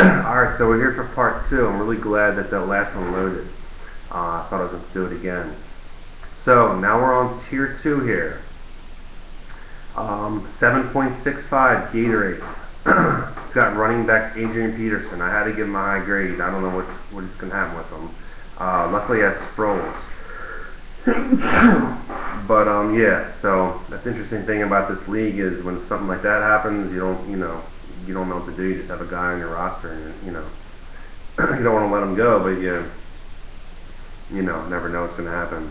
Alright, so we're here for part 2. I'm really glad that that last one loaded. I thought I was going to do it again. So, now we're on tier 2 here. 7.65 Gatorade. It's got running backs Adrian Peterson. I had to give him a high grade. I don't know what's going to happen with him. Luckily he has Sproles. But yeah, so that's the interesting thing about this league is when something like that happens, you don't know what to do. You just have a guy on your roster, and you don't want to let him go, but you never know what's going to happen.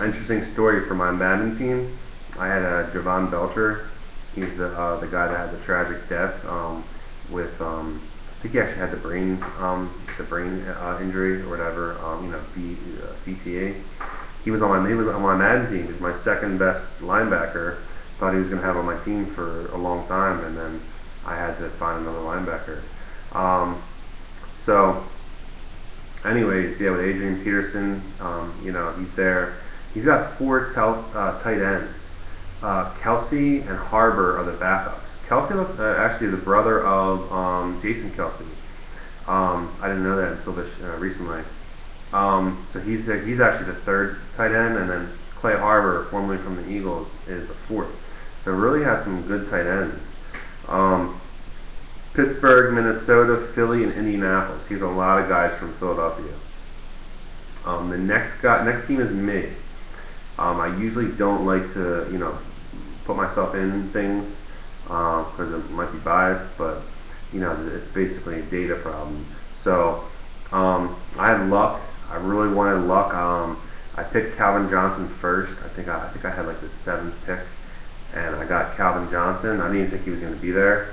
Interesting story for my Madden team. I had Javon Belcher. He's the guy that had the tragic death with I think he actually had the brain injury or whatever, CTA. He was on my Madden team. He was my second best linebacker. Thought he was going to have on my team for a long time, and then I had to find another linebacker. So, anyways, yeah, with Adrian Peterson, he's there. He's got 4 tight ends. Kelsey and Harbor are the backups. Kelsey looks actually the brother of Jason Kelsey. I didn't know that until this recently. So he's actually the 3rd tight end, and then Clay Harbor, formerly from the Eagles, is the 4th. So it really has some good tight ends. Pittsburgh, Minnesota, Philly, and Indianapolis. He has a lot of guys from Philadelphia. The next team is me. I usually don't like to put myself in things because it might be biased, but it's basically a data problem. So I had luck. I really wanted luck. I picked Calvin Johnson first. I think I had like the 7th pick, and I got Calvin Johnson. I didn't think he was going to be there,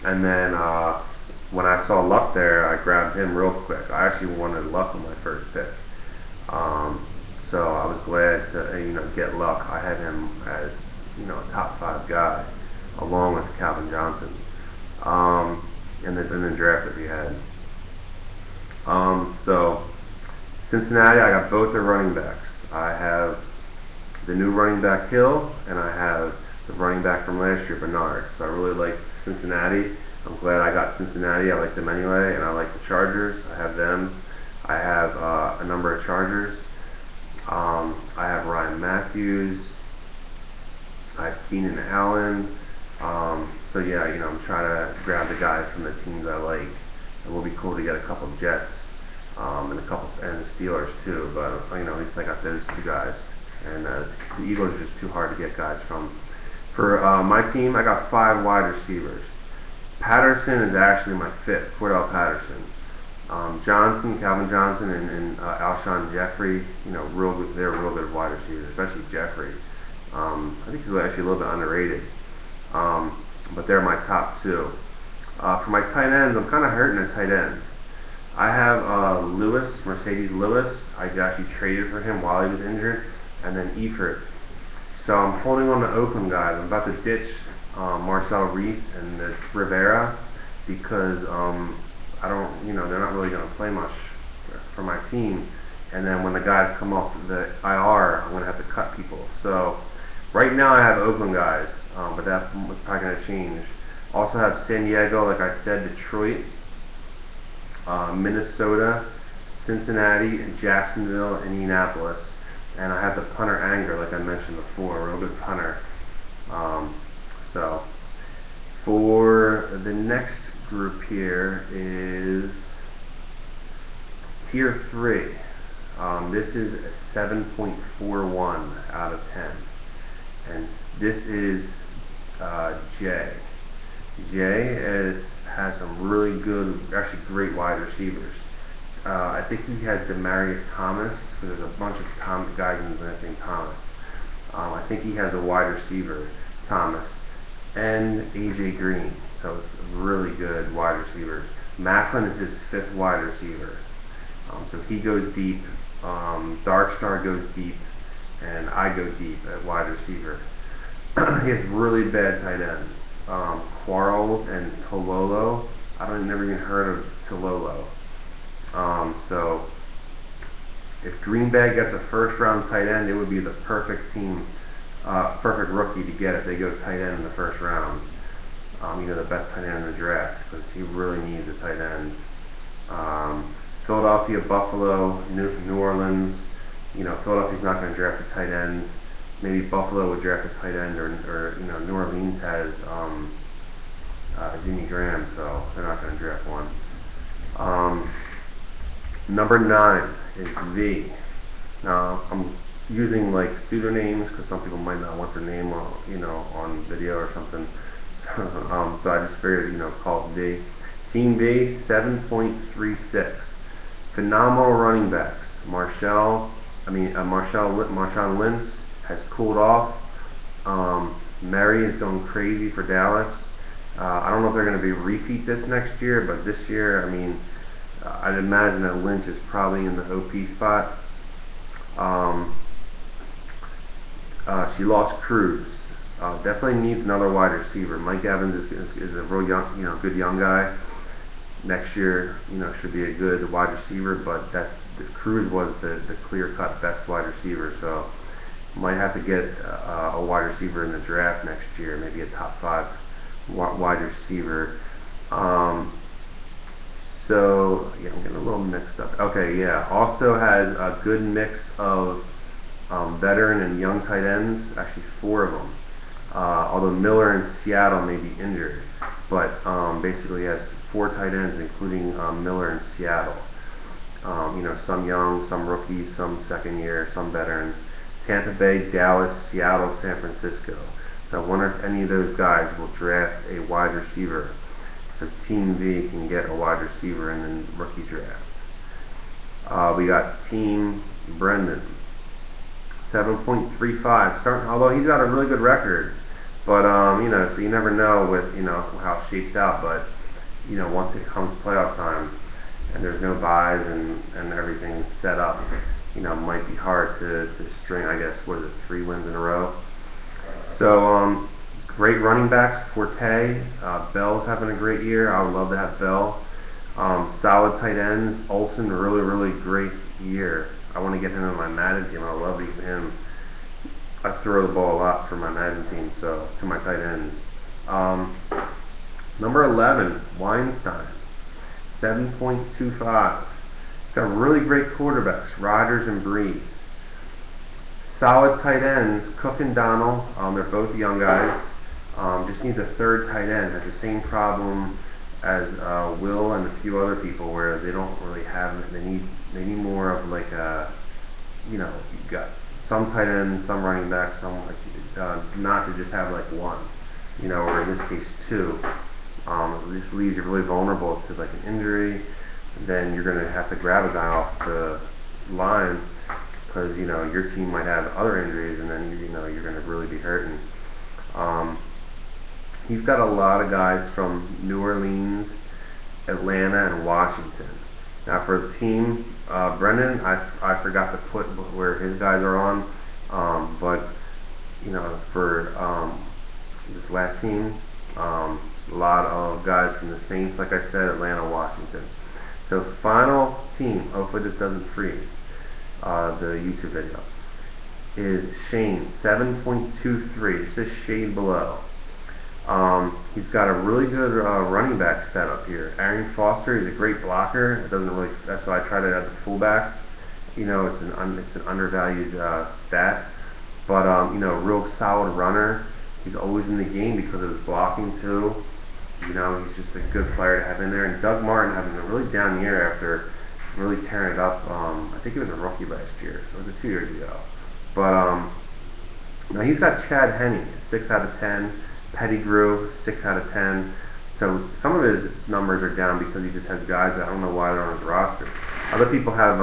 and then when I saw Luck there, I grabbed him real quick. I actually wanted Luck on my first pick, so I was glad to get Luck. I had him as a top 5 guy, along with Calvin Johnson, and then draft that we had. So Cincinnati, I got both their running backs. I have the new running back Hill, and I have the running back from last year, Bernard. So I really like Cincinnati. I'm glad I got Cincinnati. I like them anyway, and I like the Chargers. I have them. I have a number of Chargers. I have Ryan Matthews. I have Keenan Allen. So yeah, I'm trying to grab the guys from the teams I like. It will be cool to get a couple Jets and the Steelers too. But at least I got those 2 guys. And the Eagles are just too hard to get guys from. For my team, I got 5 wide receivers. Patterson is actually my 5th, Cordell Patterson. Calvin Johnson, and Alshon Jeffrey, they're real good wide receivers, especially Jeffrey. I think he's actually a little bit underrated, but they're my top 2. For my tight ends, I'm kind of hurting at tight ends. I have Mercedes Lewis. I actually traded for him while he was injured, and then Eifert. So I'm holding on to Oakland guys. I'm about to ditch Marcel Reese and Rivera because they're not really going to play much for my team. And then when the guys come off the IR, I'm going to have to cut people. So right now I have Oakland guys, but that was probably going to change. Also have San Diego, like I said, Detroit, Minnesota, Cincinnati, Jacksonville, and Indianapolis. And I have the punter Anger, like I mentioned before, a real good punter. So for the next group here is tier 3. This is a 7.41 out of 10, and this is Jay. Jay has some really good, actually great wide receivers. I think he has Demarius Thomas, because there's a bunch of guys in the last name Thomas. I think he has a wide receiver, Thomas, and AJ Green. So it's really good wide receivers. Macklin is his 5th wide receiver. So he goes deep. Darkstar goes deep, and I go deep at wide receiver. He has really bad tight ends. Quarles and Tololo. Never even heard of Tololo. So if Green Bay gets a 1st round tight end, it would be the perfect team, perfect rookie to get if they go tight end in the 1st round. the best tight end in the draft, because he really needs a tight end. Philadelphia, Buffalo, New Orleans. Philadelphia's not going to draft a tight end. Maybe Buffalo would draft a tight end, or New Orleans has Jimmy Graham, so they're not going to draft one. Number 9 is V. Now I'm using like pseudonyms because some people might not want their name on video or something. So I just figured call it V. Team V, 7.36. Phenomenal running backs. Marshawn Lynch has cooled off. Murray is going crazy for Dallas. I don't know if they're going to repeat this next year, but this year, I'd imagine that Lynch is probably in the OP spot. She lost Cruz. Definitely needs another wide receiver. Mike Evans is a real young, good young guy. Next year, should be a good wide receiver, but Cruz was the clear-cut best wide receiver, so might have to get a wide receiver in the draft next year, maybe a top 5 wide receiver. So yeah, I'm getting a little mixed up. Okay, yeah, also has a good mix of veteran and young tight ends, actually 4 of them. Although Miller in Seattle may be injured, but basically has 4 tight ends, including Miller in Seattle. Some young, some rookies, some second year, some veterans. Tampa Bay, Dallas, Seattle, San Francisco. So I wonder if any of those guys will draft a wide receiver, so Team V can get a wide receiver in the rookie draft. We got Team Brendan, 7.35. Although he's got a really good record, but so you never know with how it shapes out. But once it comes playoff time and there's no buys and everything's set up, it might be hard to string. I guess 3 wins in a row. So great running backs. Forte, Bell's having a great year. I would love to have Bell. Solid tight ends. Olsen, really great year. I want to get him in my Madden team. I love him. I throw the ball a lot for my Madden team, so to my tight ends. Number 11, Weinstein, 7.25. He's got really great quarterbacks, Rodgers and Breeze. Solid tight ends, Cook and Donald. They're both young guys. Just needs a 3rd tight end. Has the same problem as Will and a few other people, where they don't really have it. They need more of like you've got some tight ends, some running backs, some not to just have like one, or in this case 2. This leaves you really vulnerable to like an injury. Then you're going to have to grab a guy off the line because your team might have other injuries, and then you're going to really be hurting. He's got a lot of guys from New Orleans, Atlanta, and Washington. Now for the team, Brendan, I forgot to put where his guys are on, but for this last team, a lot of guys from the Saints, like I said, Atlanta, Washington. So final team, hopefully this doesn't freeze the YouTube video, is Shane, 7.23, just a shade below. He's got a really good running back setup here. Arian Foster, he's a great blocker. It doesn't really. That's why I tried it at the fullbacks. It's an undervalued stat, but real solid runner. He's always in the game because of his blocking too. He's just a good player to have in there. And Doug Martin having a really down year after really tearing it up. I think he was a rookie last year. It was 2 years ago. But now he's got Chad Henne, 6 out of 10. Pettigrew, 6 out of 10. So some of his numbers are down because he just has guys that I don't know why they're on his roster. Other people have,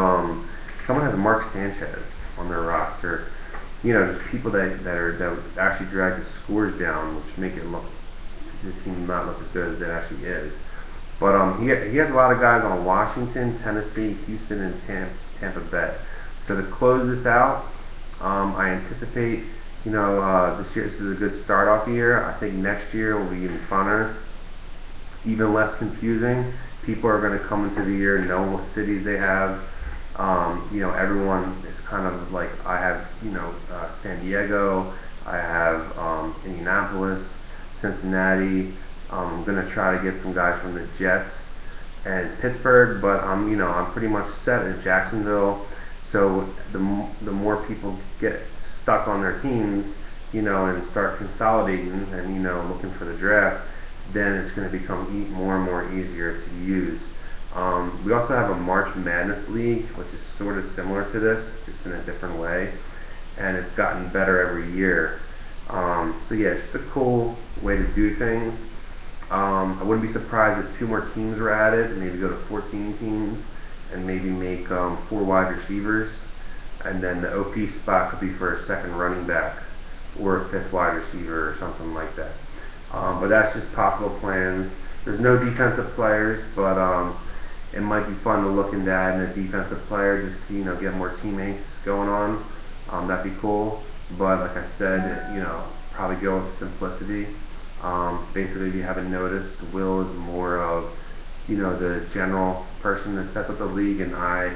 someone has Mark Sanchez on their roster. Just people that actually drag his scores down, which make it look, the team not look as good as it actually is. But he has a lot of guys on Washington, Tennessee, Houston, and Tampa Bay. So to close this out, I anticipate this year, this is a good start off year. I think next year will be even funner, even less confusing. People are going to come into the year, know what cities they have. Everyone is kind of like, I have, San Diego, I have Indianapolis, Cincinnati, I'm gonna try to get some guys from the Jets and Pittsburgh, but I'm pretty much set in Jacksonville. So the more people get stuck on their teams, and start consolidating and looking for the draft, then it's going to become more and more easier to use. We also have a March Madness League, which is sort of similar to this, just in a different way, and it's gotten better every year. So yeah, it's just a cool way to do things. I wouldn't be surprised if 2 more teams were added, maybe go to 14 teams, and maybe make 4 wide receivers, and then the OP spot could be for a second running back or a 5th wide receiver or something like that. But that's just possible plans. There's no defensive players, but it might be fun to look into adding a defensive player just to get more teammates going on. That'd be cool. But like I said, probably go with simplicity. Basically, if you haven't noticed, Will is more of the general person that sets up the league, and I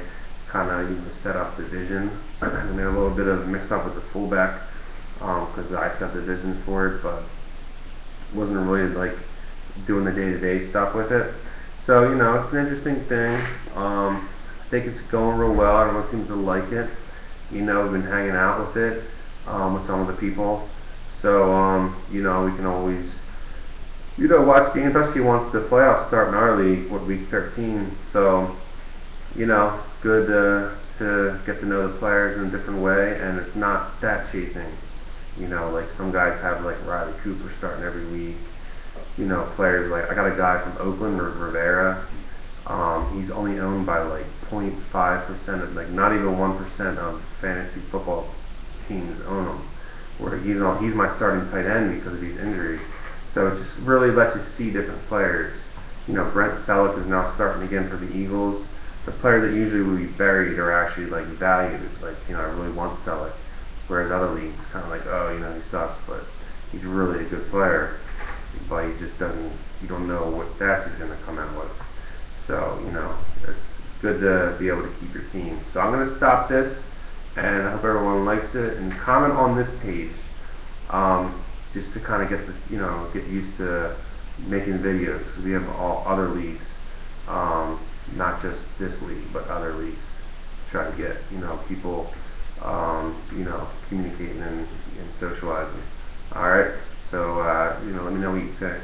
kind of set up the vision. And then a little bit of mix up with the fullback because I set the vision for it, but wasn't really like doing the day-to-day stuff with it. So it's an interesting thing. I think it's going real well. Everyone seems to like it. We've been hanging out with it with some of the people. So we can always watch games, especially once the playoffs start in our league with week 13. So it's good to get to know the players in a different way, and it's not stat chasing. Like some guys have like Riley Cooper starting every week. Players like I got a guy from Oakland, Rivera. He's only owned by like 0.5% of, like not even 1% of fantasy football teams own him. Where he's my starting tight end because of these injuries. So it just really lets you see different players. Brent Selleck is now starting again for the Eagles. The players that usually would be buried are actually like valued. Like I really want Selleck. Whereas other leagues kind of like, oh, he sucks, but he's really a good player. But he just doesn't. You don't know what stats he's going to come out with. So it's good to be able to keep your team. So I'm going to stop this, and I hope everyone likes it. And comment on this page, just to kind of get used to making videos, because we have all other leagues, not just this league, but other leagues. Try to get people communicating and socializing. All right. So let me know what you think.